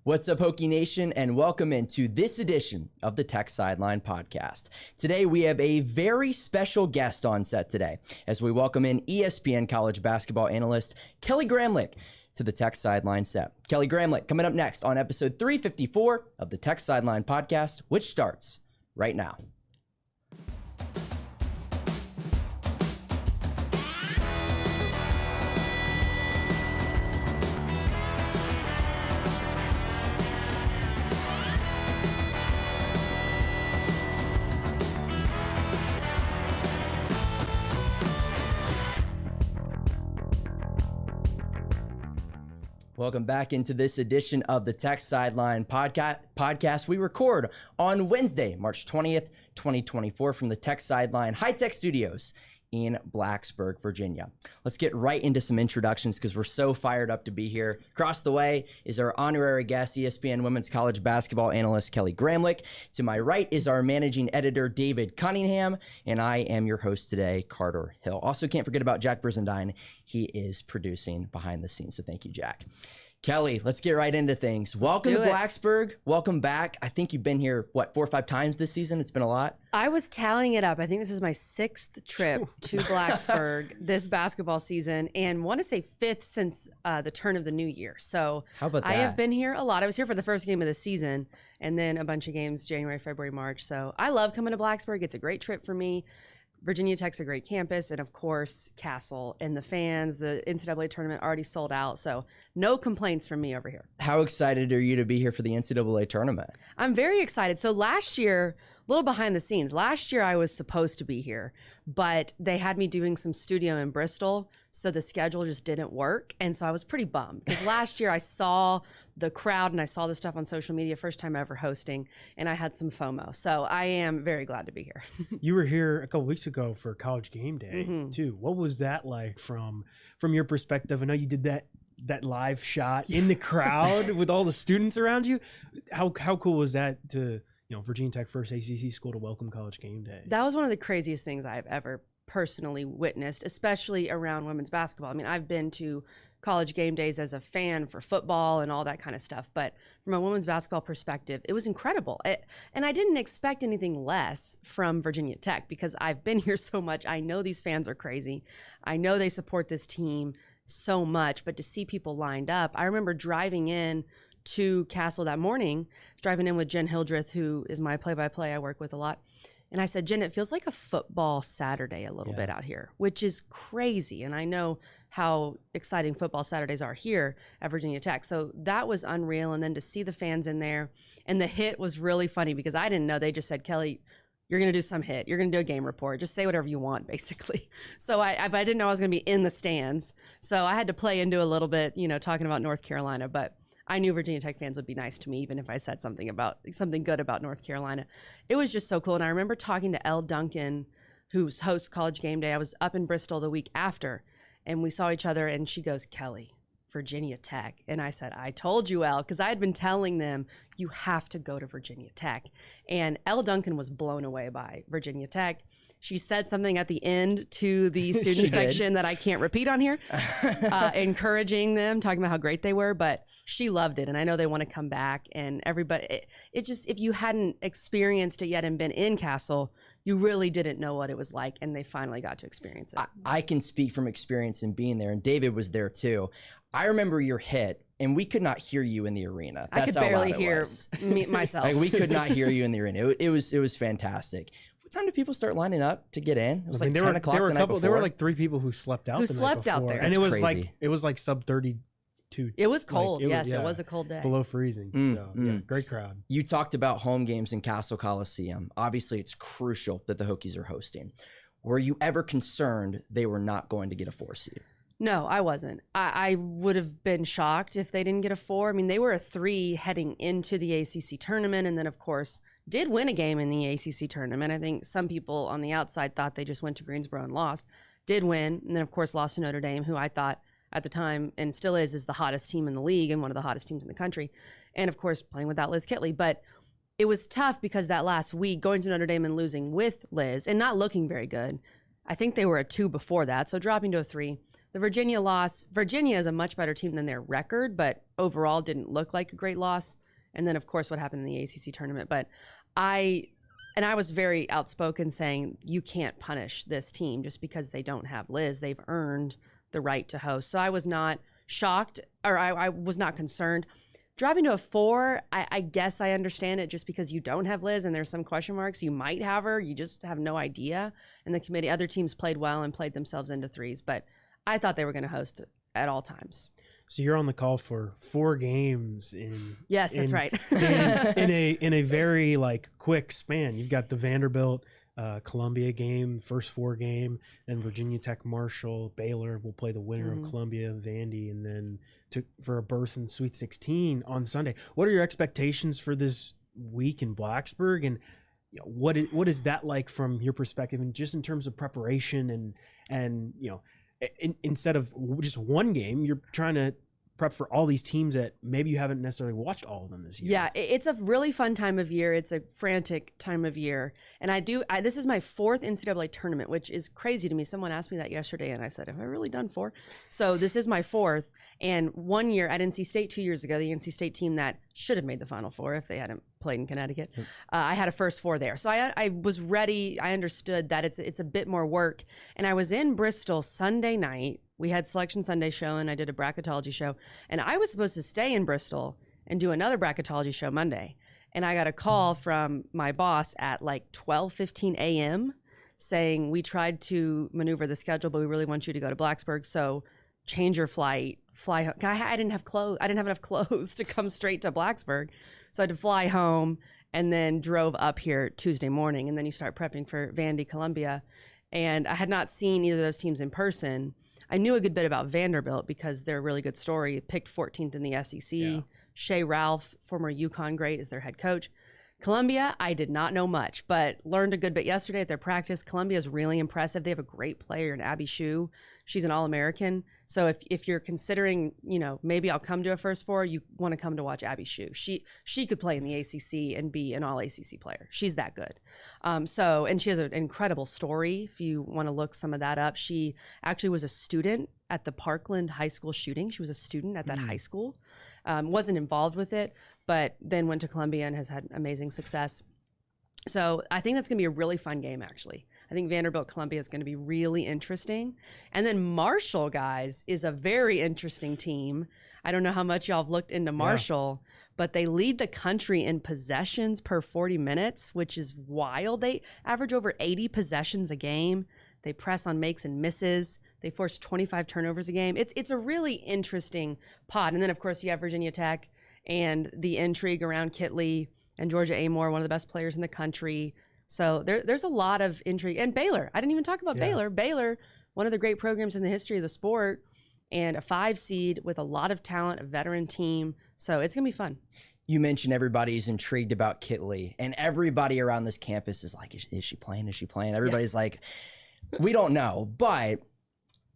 What's up, Hokie Nation, and welcome into this edition of the Tech Sideline Podcast. Today, we have a very special guest on set today as we welcome in ESPN college basketball analyst Kelly Gramlich to the Tech Sideline set. Kelly Gramlich coming up next on episode 354 of the Tech Sideline Podcast, which starts right now. Welcome back into this edition of the Tech Sideline Podcast. We record on Wednesday, March 20th, 2024 from the Tech Sideline High-Tech Studios in Blacksburg, Virginia. Let's get right into some introductions because we're so fired up to be here. Across the way is our honorary guest, ESPN women's college basketball analyst Kelly Gramlich. To my right is our managing editor, David Cunningham, and I am your host today, Carter Hill. Also, can't forget about Jack Brizendine. He is producing behind the scenes, so thank you, Jack. Kelly, let's get right into things. Welcome to Blacksburg. Welcome back. I think you've been here, 4 or 5 times this season? It's been a lot. I was tallying it up. I think this is my 6th trip to Blacksburg this basketball season, and want to say 5th since the turn of the new year. So how about that? I have been here a lot. I was here for the first game of the season, and then a bunch of games January, February, March. So I love coming to Blacksburg. It's a great trip for me. Virginia Tech's a great campus, and of course, Castle and the fans. The NCAA tournament already sold out, so no complaints from me over here. How excited are you to be here for the NCAA tournament? I'm very excited. So last year, a little behind the scenes, last year I was supposed to be here, but they had me doing some studio in Bristol, so the schedule just didn't work, and so I was pretty bummed because last year I saw the crowd and I saw the stuff on social media, first time ever hosting, and I had some FOMO. So I am very glad to be here. You were here a couple weeks ago for College Game Day too. What was that like from your perspective? I know you did that live shot in the crowd with all the students around you. How cool was that to, Virginia Tech first ACC school to welcome College Game Day? That was one of the craziest things I've ever personally witnessed, especially around women's basketball. I mean, I've been to College Game Days as a fan for football and all that kind of stuff, but from a women's basketball perspective, it was incredible. And I didn't expect anything less from Virginia Tech because I've been here so much. I know these fans are crazy. I know they support this team so much, but to see people lined up, I remember driving in to Castle that morning, driving in with Jen Hildreth, who is my play-by-play I work with a lot. And I said, Jen, it feels like a football Saturday a little bit out here, which is crazy. And I know how exciting football Saturdays are here at Virginia Tech. So that was unreal. And then to see the fans in there, and the hit was really funny because I didn't know. They just said, Kelly, you're going to do some hit. You're going to do a game report. Just say whatever you want, basically. So I didn't know I was going to be in the stands. So I had to play into a little bit, talking about North Carolina. But I knew Virginia Tech fans would be nice to me, even if I said something good about North Carolina. It was just so cool. And I remember talking to Elle Duncan, who's hosts College Game Day. I was up in Bristol the week after, and we saw each other, and she goes, Kelly, Virginia Tech. And I said, I told you, Elle, because I had been telling them, you have to go to Virginia Tech. And Elle Duncan was blown away by Virginia Tech. She said something at the end to the student section that I can't repeat on here, encouraging them, talking about how great they were, but she loved it. And I know they want to come back, and everybody, it just, if you hadn't experienced it yet and been in Castle, you really didn't know what it was like, and they finally got to experience it. I can speak from experience in being there, and David was there too. I remember your hit, and we could not hear you in the arena. That's I could barely hear myself. Like, we could not hear you in the arena. It was fantastic. What time did people start lining up to get in? It was 10 o'clock the night before. There were like 3 people who slept out. Out there, and it was crazy. It was like sub 32. It was cold. It was a cold day. Below freezing. Great crowd. You talked about home games in Castle Coliseum. Obviously, it's crucial that the Hokies are hosting. Were you ever concerned they were not going to get a 4 seed? No, I wasn't. I would have been shocked if they didn't get a 4. I mean, they were a 3 heading into the ACC tournament, and then, of course, did win a game in the ACC tournament. I think some people on the outside thought they just went to Greensboro and lost. Did win, and then, of course, lost to Notre Dame, who I thought at the time, and still is the hottest team in the league and one of the hottest teams in the country. And, of course, playing without Liz Kitley. But it was tough because that last week, going to Notre Dame and losing with Liz and not looking very good, I think they were a 2 before that, so dropping to a 3. The Virginia loss, Virginia is a much better team than their record, but overall didn't look like a great loss. And then, of course, what happened in the ACC tournament. But I was very outspoken saying you can't punish this team just because they don't have Liz. They've earned the right to host. So I was not shocked, or I was not concerned. Dropping to a 4, I guess I understand it just because you don't have Liz and there's some question marks. You might have her. You just have no idea. And the committee, other teams played well and played themselves into 3s. But I thought they were going to host at all times. So you're on the call for 4 games in that's right. in a very like quick span. You've got the Vanderbilt Columbia game, first 4 game, then Virginia Tech Marshall, Baylor will play the winner of Columbia Vandy, and then for a berth in Sweet 16 on Sunday. What are your expectations for this week in Blacksburg, and what is that like from your perspective, and just in terms of preparation and instead of just one game, you're trying to prep for all these teams that maybe you haven't necessarily watched all of them this year. Yeah, it's a really fun time of year. It's a frantic time of year. And this is my 4th NCAA tournament, which is crazy to me. Someone asked me that yesterday, and I said, have I really done 4? So this is my 4th. And one year at NC State, 2 years ago, the NC State team that should have made the Final Four if they hadn't played in Connecticut, I had a first 4 there. So I was ready. I understood that it's a bit more work. And I was in Bristol Sunday night. We had Selection Sunday show, and I did a bracketology show. And I was supposed to stay in Bristol and do another bracketology show Monday. And I got a call from my boss at like 12:15 a.m. saying, we tried to maneuver the schedule, but we really want you to go to Blacksburg. So change your flight, fly home. I didn't have clothes. I didn't have enough clothes to come straight to Blacksburg. So I had to fly home and then drove up here Tuesday morning. And then you start prepping for Vandy, Columbia. And I had not seen either of those teams in person. I knew a good bit about Vanderbilt because they're a really good story. Picked 14th in the SEC. Yeah. Shea Ralph, former UConn great, is their head coach. Columbia, I did not know much, but learned a good bit yesterday at their practice. Columbia is really impressive. They have a great player in Abby Shue. She's an All-American. So if you're considering, maybe I'll come to a first 4, you want to come to watch Abby Shue. She could play in the ACC and be an All-ACC player. She's that good. And she has an incredible story. If you want to look some of that up, she actually was a student at the Parkland High School shooting. She was a student at that high school. Wasn't involved with it, but then went to Columbia and has had amazing success. So I think that's going to be a really fun game, actually. I think Vanderbilt-Columbia is going to be really interesting. And then Marshall, guys, is a very interesting team. I don't know how much y'all have looked into Marshall, but they lead the country in possessions per 40 minutes, which is wild. They average over 80 possessions a game. They press on makes and misses. They force 25 turnovers a game. It's a really interesting pod. And then, of course, you have Virginia Tech and the intrigue around Kitley and Georgia Amore, one of the best players in the country. So there's a lot of intrigue. And Baylor. I didn't even talk about Baylor. Baylor, one of the great programs in the history of the sport, and a 5 seed with a lot of talent, a veteran team. So it's going to be fun. You mentioned everybody's intrigued about Kitley, and everybody around this campus is like, is she playing? Is she playing? Everybody's like, we don't know. But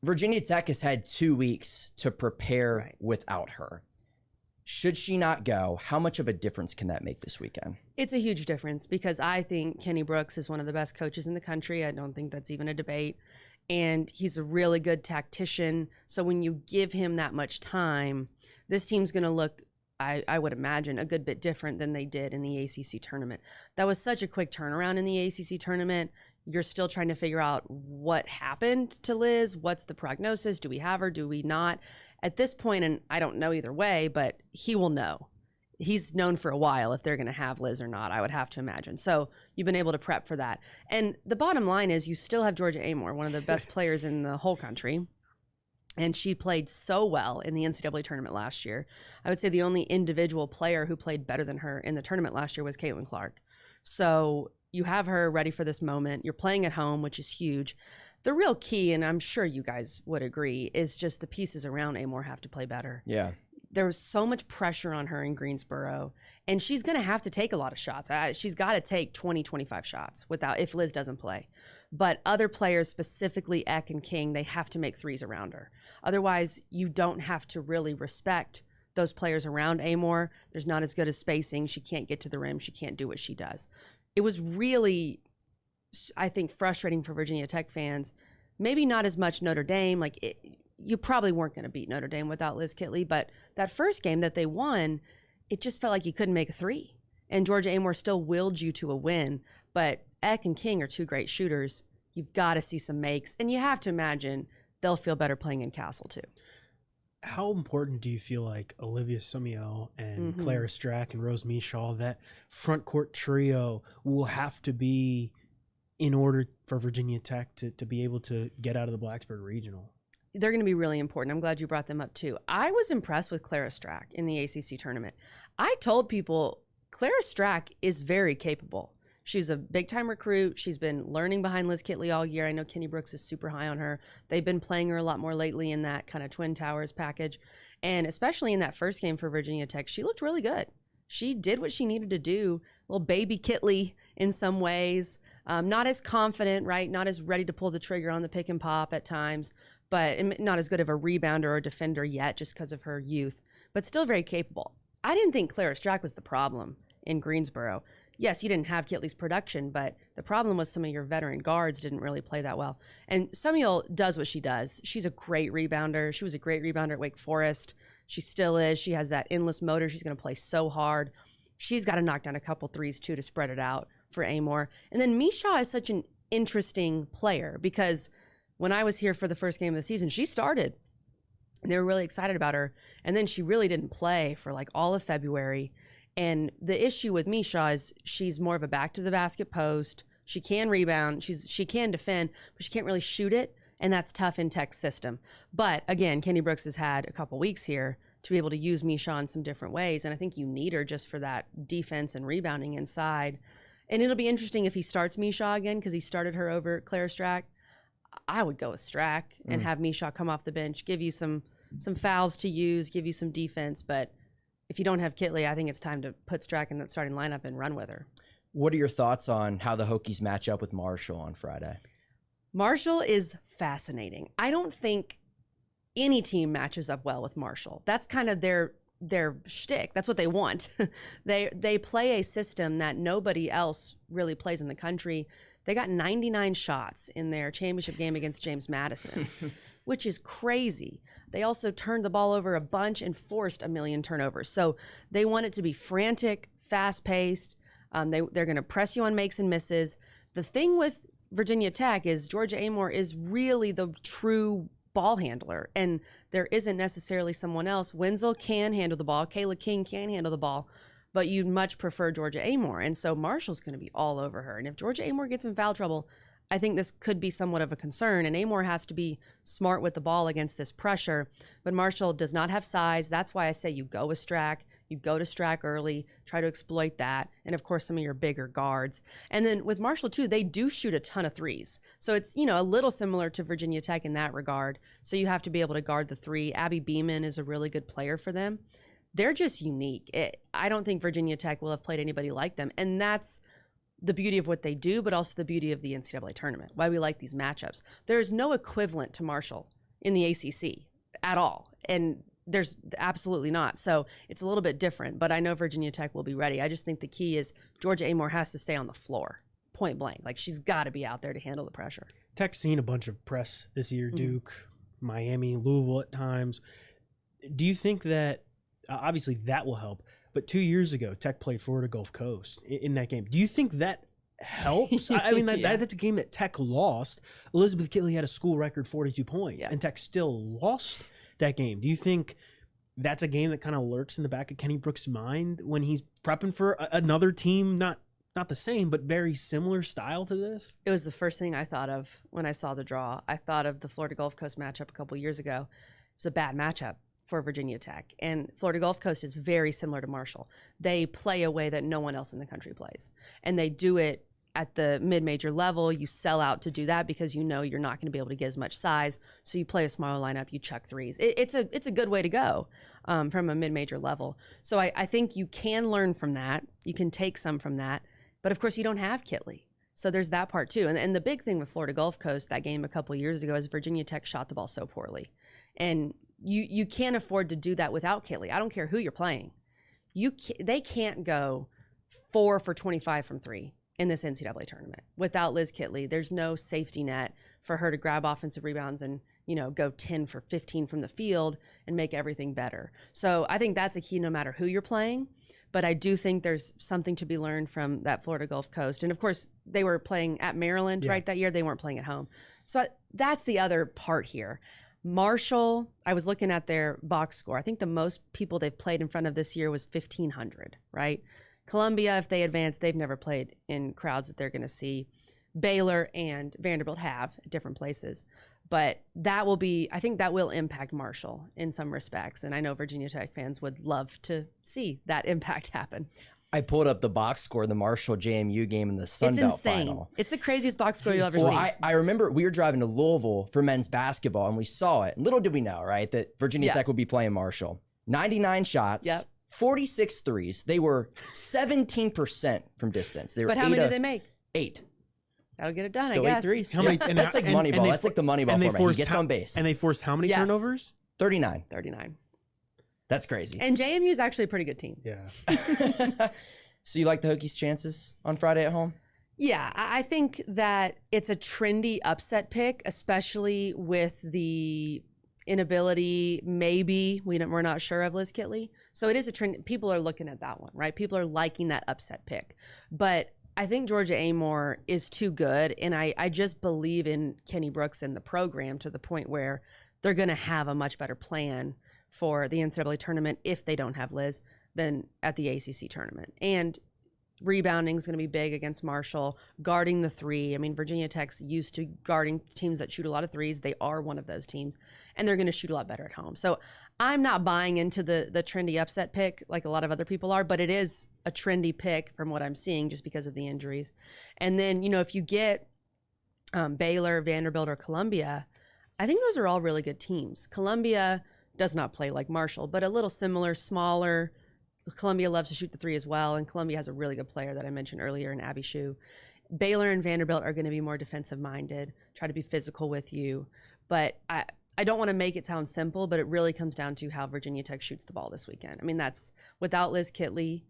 Virginia Tech has had 2 weeks to prepare without her. Should she not go, how much of a difference can that make this weekend? It's a huge difference because I think Kenny Brooks is one of the best coaches in the country. I don't think that's even a debate. And he's a really good tactician. So when you give him that much time, this team's going to look, I would imagine, a good bit different than they did in the ACC tournament. That was such a quick turnaround in the ACC tournament. You're still trying to figure out what happened to Liz. What's the prognosis? Do we have her? Do we not? At this point, and I don't know either way, but he will know. He's known for a while if they're going to have Liz or not, I would have to imagine. So you've been able to prep for that. And the bottom line is you still have Georgia Amore, one of the best players in the whole country. And she played so well in the NCAA tournament last year. I would say the only individual player who played better than her in the tournament last year was Caitlin Clark. So you have her ready for this moment. You're playing at home, which is huge. The real key, and I'm sure you guys would agree, is just the pieces around Amore have to play better. Yeah. There was so much pressure on her in Greensboro, and she's going to have to take a lot of shots. She's got to take 20, 25 shots if Liz doesn't play. But other players, specifically Eck and King, they have to make threes around her. Otherwise, you don't have to really respect those players around Amore. There's not as good as spacing. She can't get to the rim. She can't do what she does. It was really, I think, frustrating for Virginia Tech fans. Maybe not as much Notre Dame. you probably weren't going to beat Notre Dame without Liz Kitley. But that first game that they won, it just felt like you couldn't make a three. And Georgia Amore still willed you to a win. But Eck and King are two great shooters. You've got to see some makes. And you have to imagine they'll feel better playing in Castle, too. How important do you feel like Olivia Sumiel and Clara Strack and Rose Mishaw, that front court trio, will have to be in order for Virginia Tech to be able to get out of the Blacksburg Regional? They're going to be really important. I'm glad you brought them up, too. I was impressed with Clara Strack in the ACC tournament. I told people Clara Strack is very capable. She's a big-time recruit. She's been learning behind Liz Kitley all year. I know Kenny Brooks is super high on her. They've been playing her a lot more lately in that kind of Twin Towers package. And especially in that first game for Virginia Tech, she looked really good. She did what she needed to do. Little baby Kitley in some ways. Not as confident, right? Not as ready to pull the trigger on the pick and pop at times, but not as good of a rebounder or defender yet just because of her youth, but still very capable. I didn't think Clara Strack was the problem in Greensboro. Yes, you didn't have Kitley's production, but the problem was some of your veteran guards didn't really play that well. And Samuel does what she does. She's a great rebounder. She was a great rebounder at Wake Forest. She still is. She has that endless motor. She's going to play so hard. She's got to knock down a couple threes, too, to spread it out for Amore. And then Mishaw is such an interesting player because when I was here for the first game of the season, she started. And they were really excited about her. And then she really didn't play for like all of February. And the issue with Mishaw is she's more of a back to the basket post. She can rebound. She can defend, but she can't really shoot it. And that's tough in Tech's system. But again, Kenny Brooks has had a couple weeks here to be able to use Mishaw in some different ways. And I think you need her just for that defense and rebounding inside. And it'll be interesting if he starts Mishaw again because he started her over Clara Strack. I would go with Strack and have Mishaw come off the bench, give you some fouls to use, give you some defense. But if you don't have Kitley, I think it's time to put Strack in that starting lineup and run with her. What are your thoughts on how the Hokies match up with Marshall on Friday? Marshall is fascinating. I don't think any team matches up well with Marshall. That's kind of their shtick. That's what they want. They play a system that nobody else really plays in the country. They got 99 shots in their championship game against James Madison, which is crazy. They also turned the ball over a bunch and forced a million turnovers. So they want it to be frantic, fast-paced. They're going to press you on makes and misses. The thing with Virginia Tech is Georgia Amore is really the true ball handler, and there isn't necessarily someone else. Wenzel can handle the ball. Kayla King can handle the ball, but you'd much prefer Georgia Amore. And so Marshall's going to be all over her. And if Georgia Amore gets in foul trouble, I think this could be somewhat of a concern. And Amore has to be smart with the ball against this pressure. But Marshall does not have size. That's why I say you go with Strack. You go to Strack early, try to exploit that. And of course, some of your bigger guards. And then with Marshall too, they do shoot a ton of threes. So it's, a little similar to Virginia Tech in that regard. So you have to be able to guard the three. Abby Beeman is a really good player for them. They're just unique. I don't think Virginia Tech will have played anybody like them. And that's the beauty of what they do, but also the beauty of the NCAA tournament, why we like these matchups. There's no equivalent to Marshall in the ACC at all. And there's absolutely not. So it's a little bit different, but I know Virginia Tech will be ready. I just think the key is Georgia Amore has to stay on the floor, point blank. Like she's got to be out there to handle the pressure. Tech's seen a bunch of press this year, Duke, Miami, Louisville at times. Do you think that, obviously that will help, but 2 years ago, Tech played Florida Gulf Coast in that game. Do you think that helps? I mean, that's a game that Tech lost. Elizabeth Kitley had a school record 42 points, and Tech still lost that game. Do you think that's a game that kind of lurks in the back of Kenny Brooks' mind when he's prepping for another team, not the same, but very similar style to this? It was the first thing I thought of when I saw the draw. I thought of the Florida Gulf Coast matchup a couple years ago. It was a bad matchup for Virginia Tech. And Florida Gulf Coast is very similar to Marshall. They play a way that no one else in the country plays. And they do it at the mid-major level. You sell out to do that because you're not going to be able to get as much size. So you play a smaller lineup, you chuck threes. It's a good way to go from a mid-major level. So I think you can learn from that. You can take some from that. But of course, you don't have Kitley. So there's that part too. And the big thing with Florida Gulf Coast, that game a couple of years ago, is Virginia Tech shot the ball so poorly. And you can't afford to do that without Kitley. I don't care who you're playing. They can't go 4 for 25 from three in this NCAA tournament. Without Liz Kitley, there's no safety net for her to grab offensive rebounds and, go 10 for 15 from the field and make everything better. So I think that's a key no matter who you're playing. But I do think there's something to be learned from that Florida Gulf Coast. And of course, they were playing at Maryland, right, that year. They weren't playing at home. So that's the other part here. Marshall, I was looking at their box score. I think the most people they've played in front of this year was 1,500, right? Columbia, if they advance, they've never played in crowds that they're going to see. Baylor and Vanderbilt have at different places. But I think that will impact Marshall in some respects. And I know Virginia Tech fans would love to see that impact happen. I pulled up the box score, the Marshall JMU game in the Sun Belt final. It's the craziest box score you'll ever see. I remember we were driving to Louisville for men's basketball, and we saw it. Little did we know, right, that Virginia Tech would be playing Marshall. 99 shots, 46 threes. They were 17% from distance. They were but how many did they make? 8. That'll get it done, Still I guess. 8 threes. How many, that's like Moneyball. That's like the Moneyball format. He gets on base. And they forced how many turnovers? 39. 39. That's crazy. And JMU is actually a pretty good team. Yeah. So you like the Hokies' chances on Friday at home? Yeah, I think that it's a trendy upset pick, especially with the inability, maybe, we're not sure of Liz Kitley. So it is a trend. People are looking at that one, right? People are liking that upset pick. But I think Georgia Amor is too good, and I just believe in Kenny Brooks and the program to the point where they're going to have a much better plan for the NCAA tournament if they don't have Liz than at the ACC tournament. And rebounding is going to be big against Marshall, guarding the three. I mean, Virginia Tech's used to guarding teams that shoot a lot of threes. They are one of those teams, and they're going to shoot a lot better at home. So I'm not buying into the trendy upset pick like a lot of other people are, but it is a trendy pick from what I'm seeing just because of the injuries. And then, if you get Baylor, Vanderbilt, or Columbia, I think those are all really good teams. Columbia does not play like Marshall, but a little similar, smaller. Columbia loves to shoot the three as well, and Columbia has a really good player that I mentioned earlier in Abby Shue. Baylor and Vanderbilt are going to be more defensive-minded, try to be physical with you. But I don't want to make it sound simple, but it really comes down to how Virginia Tech shoots the ball this weekend. I mean, that's without Liz Kitley,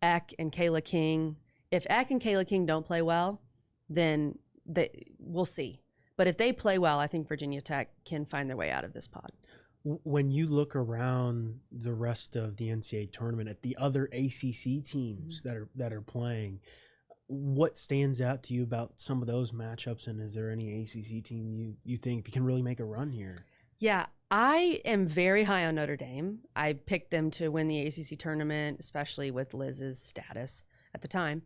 Eck, and Kayla King. If Eck and Kayla King don't play well, then we'll see. But if they play well, I think Virginia Tech can find their way out of this pod. When you look around the rest of the NCAA tournament at the other ACC teams that are playing, what stands out to you about some of those matchups? And is there any ACC team you think can really make a run here? Yeah, I am very high on Notre Dame. I picked them to win the ACC tournament, especially with Liz's status at the time.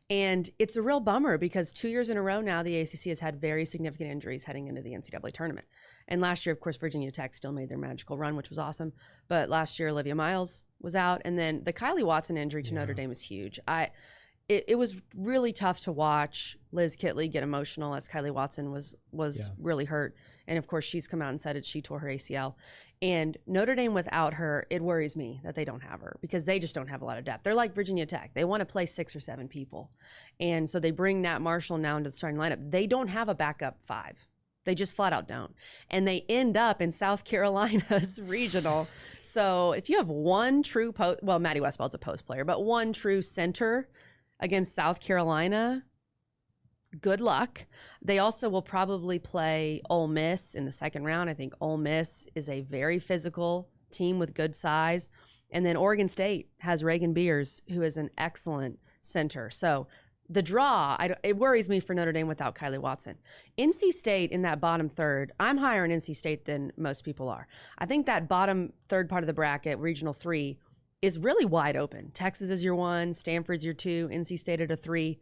And it's a real bummer because 2 years in a row now, the ACC has had very significant injuries heading into the NCAA tournament. And last year, of course, Virginia Tech still made their magical run, which was awesome. But last year, Olivia Miles was out. And then the Kylie Watson injury to Notre Dame is huge. It was really tough to watch Liz Kitley get emotional as Kylie Watson was really hurt. And of course, she's come out and said it. She tore her ACL. And Notre Dame without her, it worries me that they don't have her because they just don't have a lot of depth. They're like Virginia Tech. They want to play 6 or 7 people. And so they bring Nat Marshall now into the starting lineup. They don't have a backup 5. They just flat out don't. And they end up in South Carolina's regional. So if you have one true Maddie Westfeld's a post player, but one true center against South Carolina, good luck. They also will probably play Ole Miss in the second round. I think Ole Miss is a very physical team with good size. And then Oregon State has Reagan Beers, who is an excellent center. So the draw, it worries me for Notre Dame without Kylie Watson. NC State in that bottom third, I'm higher on NC State than most people are. I think that bottom third part of the bracket, Regional 3, is really wide open. Texas is your 1, Stanford's your 2, NC State at a 3.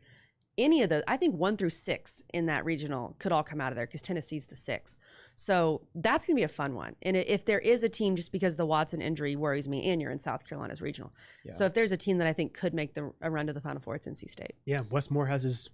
Any of those, I think 1 through 6 in that regional could all come out of there because Tennessee's the 6. So that's going to be a fun one. And if there is a team, just because the Watson injury worries me, and you're in South Carolina's regional. Yeah. So if there's a team that I think could make a run to the Final Four, it's NC State. Yeah, Westmore has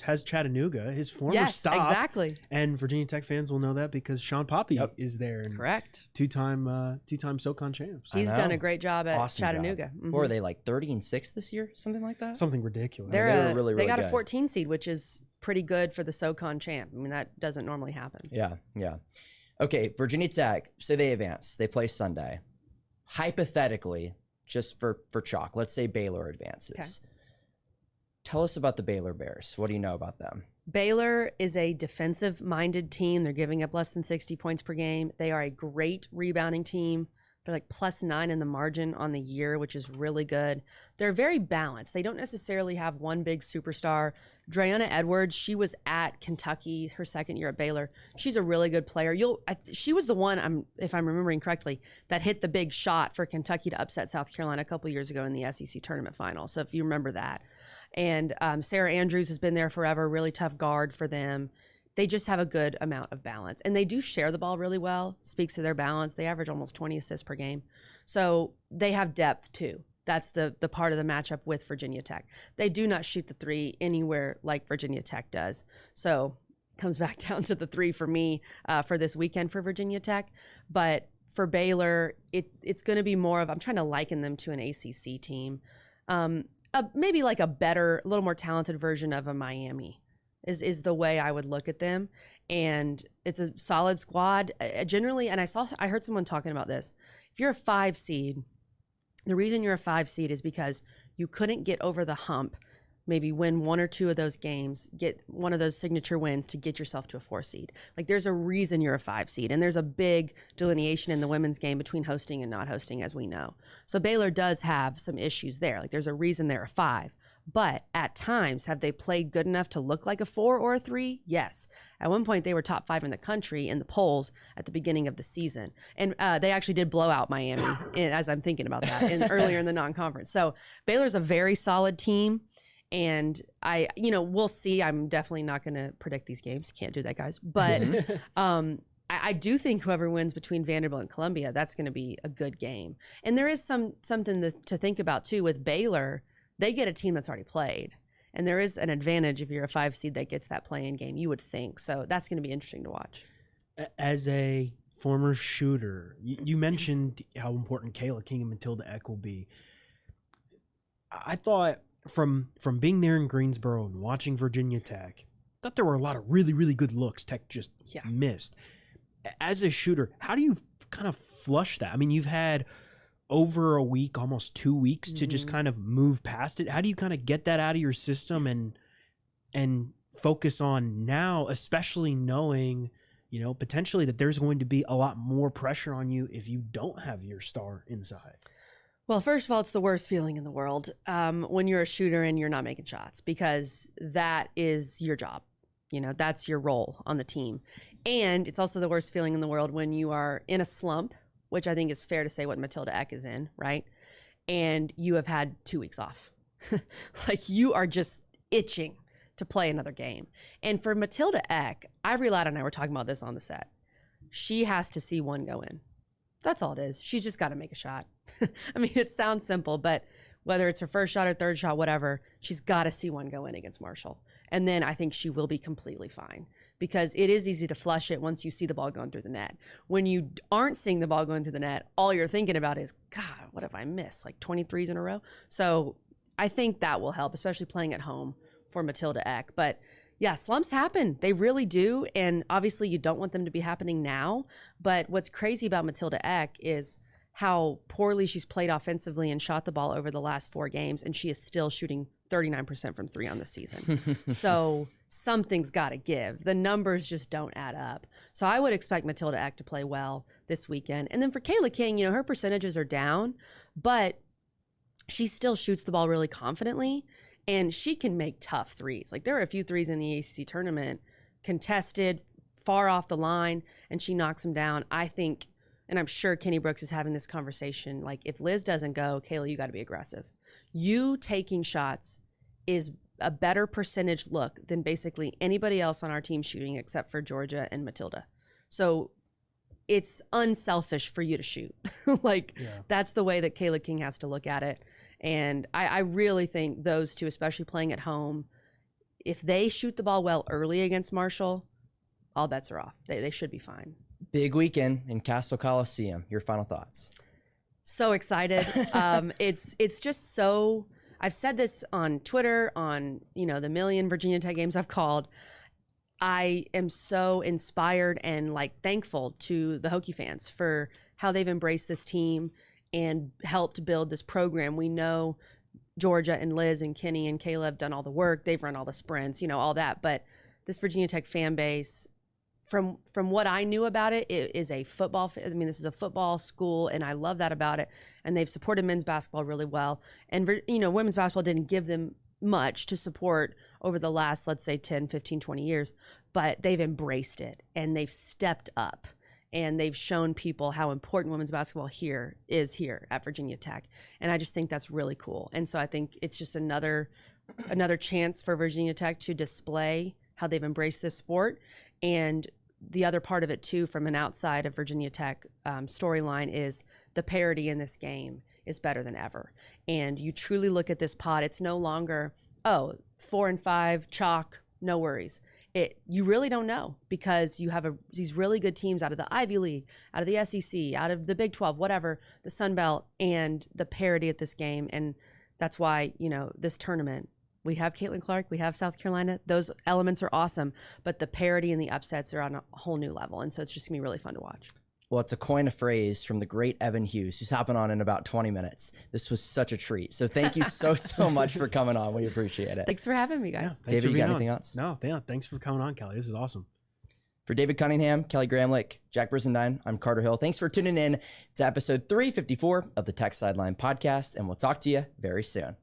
has Chattanooga, his former stop. Exactly. And Virginia Tech fans will know that because Sean Poppy is there. And correct. Two-time SoCon champs. He's done a great job at Chattanooga. Mm-hmm. Or are they like 30-6 this year? Something like that? Something ridiculous. They were really they got good. A 14 seed, which is pretty good for the SoCon champ. I mean, that doesn't normally happen. Yeah. Okay, Virginia Tech, say they advance. They play Sunday. Hypothetically, just for chalk, let's say Baylor advances. Okay. Tell us about the Baylor Bears. What do you know about them? Baylor is a defensive-minded team. They're giving up less than 60 points per game. They are a great rebounding team. They're like +9 in the margin on the year, which is really good. They're very balanced. They don't necessarily have one big superstar. Dreana Edwards, she was at Kentucky, her second year at Baylor. She's a really good player. She was the one, if I'm remembering correctly, that hit the big shot for Kentucky to upset South Carolina a couple years ago in the SEC tournament final. So if you remember that. And Sarah Andrews has been there forever, really tough guard for them. They just have a good amount of balance. And they do share the ball really well, speaks to their balance. They average almost 20 assists per game. So they have depth too. That's the part of the matchup with Virginia Tech. They do not shoot the three anywhere like Virginia Tech does. So it comes back down to the three for me for this weekend for Virginia Tech. But for Baylor, it's going to be more of, I'm trying to liken them to an ACC team. Maybe like a better, a little more talented version of a Miami is the way I would look at them. And it's a solid squad. Generally, and I heard someone talking about this. If you're a 5 seed, the reason you're a 5 seed is because you couldn't get over the hump, maybe win 1 or 2 of those games, get one of those signature wins to get yourself to a 4 seed. Like there's a reason you're a 5 seed. And there's a big delineation in the women's game between hosting and not hosting, as we know. So Baylor does have some issues there. Like there's a reason they're a 5. But at times, have they played good enough to look like a 4 or a 3? Yes. At one point, they were top 5 in the country in the polls at the beginning of the season. And they actually did blow out Miami, as I'm thinking about that, earlier in the non-conference. So Baylor's a very solid team. And we'll see. I'm definitely not going to predict these games. Can't do that, guys. But I do think whoever wins between Vanderbilt and Columbia, that's going to be a good game. And there is something to think about, too, with Baylor. They get a team that's already played. And there is an advantage if you're a 5 seed that gets that play-in game, you would think. So that's going to be interesting to watch. As a former shooter, you mentioned how important Kayla King and Matilda Eck will be. I thought from being there in Greensboro and watching Virginia Tech, I thought there were a lot of really, really good looks Tech just missed. As a shooter, how do you kind of flush that? I mean, you've had over a week, almost 2 weeks to just kind of move past it. How do you kind of get that out of your system and focus on now, especially knowing, potentially that there's going to be a lot more pressure on you if you don't have your star inside? Well, first of all, it's the worst feeling in the world when you're a shooter and you're not making shots, because that is your job. That's your role on the team. And it's also the worst feeling in the world when you are in a slump, which I think is fair to say what Matilda Eck is in, right? And you have had 2 weeks off. Like you are just itching to play another game. And for Matilda Eck, Relied and I were talking about this on the set. She has to see one go in. That's all it is. She's just got to make a shot. I mean, it sounds simple, but whether it's her first shot or third shot, whatever, she's got to see one go in against Marshall. And then I think she will be completely fine, because it is easy to flush it once you see the ball going through the net. When you aren't seeing the ball going through the net, all you're thinking about is, God, what have I missed? Like 23s in a row? So I think that will help, especially playing at home for Matilda Eck. But yeah, slumps happen. They really do. And obviously you don't want them to be happening now. But what's crazy about Matilda Eck is how poorly she's played offensively and shot the ball over the last 4 games. And she is still shooting 39% from 3 on the season. So something's got to give. The numbers just don't add up. So I would expect Matilda Eck to play well this weekend. And then for Kayla King, her percentages are down, but she still shoots the ball really confidently. And she can make tough threes. Like there are a few threes in the ACC tournament, contested, far off the line, and she knocks them down. I think, and I'm sure Kenny Brooks is having this conversation, like if Liz doesn't go, Kayla, you got to be aggressive. You taking shots is a better percentage look than basically anybody else on our team shooting except for Georgia and Matilda. So it's unselfish for you to shoot. That's the way that Kayla King has to look at it. And I really think those two, especially playing at home, if they shoot the ball well early against Marshall, all bets are off. They should be fine. Big weekend in Castle Coliseum. Your final thoughts? So excited. It's just so, I've said this on Twitter, on the million Virginia Tech games I've called. I am so inspired and thankful to the Hokie fans for how they've embraced this team and helped build this program. We know Georgia and Liz and Kenny and Kayla have done all the work. They've run all the sprints, all that. But this Virginia Tech fan base, from what I knew about it, it is a football. This is a football school, and I love that about it. And they've supported men's basketball really well. And, women's basketball didn't give them much to support over the last, let's say, 10, 15, 20 years. But they've embraced it, and they've stepped up. And they've shown people how important women's basketball is here at Virginia Tech. And I just think that's really cool. And so I think it's just another chance for Virginia Tech to display how they've embraced this sport. And the other part of it, too, from an outside of Virginia Tech storyline is the parity in this game is better than ever. And you truly look at this pod, it's no longer, 4 and 5, chalk, no worries. You really don't know, because you have these really good teams out of the Ivy League, out of the SEC, out of the Big 12, whatever, the Sun Belt, and the parity at this game. And that's why, this tournament, we have Caitlin Clark, we have South Carolina. Those elements are awesome, but the parity and the upsets are on a whole new level. And so it's just gonna be really fun to watch. Well, it's a coin of phrase from the great Evan Hughes, who's hopping on in about 20 minutes. This was such a treat. So thank you so much for coming on. We appreciate it. Thanks for having me, guys. Yeah, David, you got anything else? No, thanks for coming on, Kelly. This is awesome. For David Cunningham, Kelly Gramlich, Jack Brisendine, I'm Carter Hill. Thanks for tuning in to episode 354 of the Tech Sideline Podcast, and we'll talk to you very soon.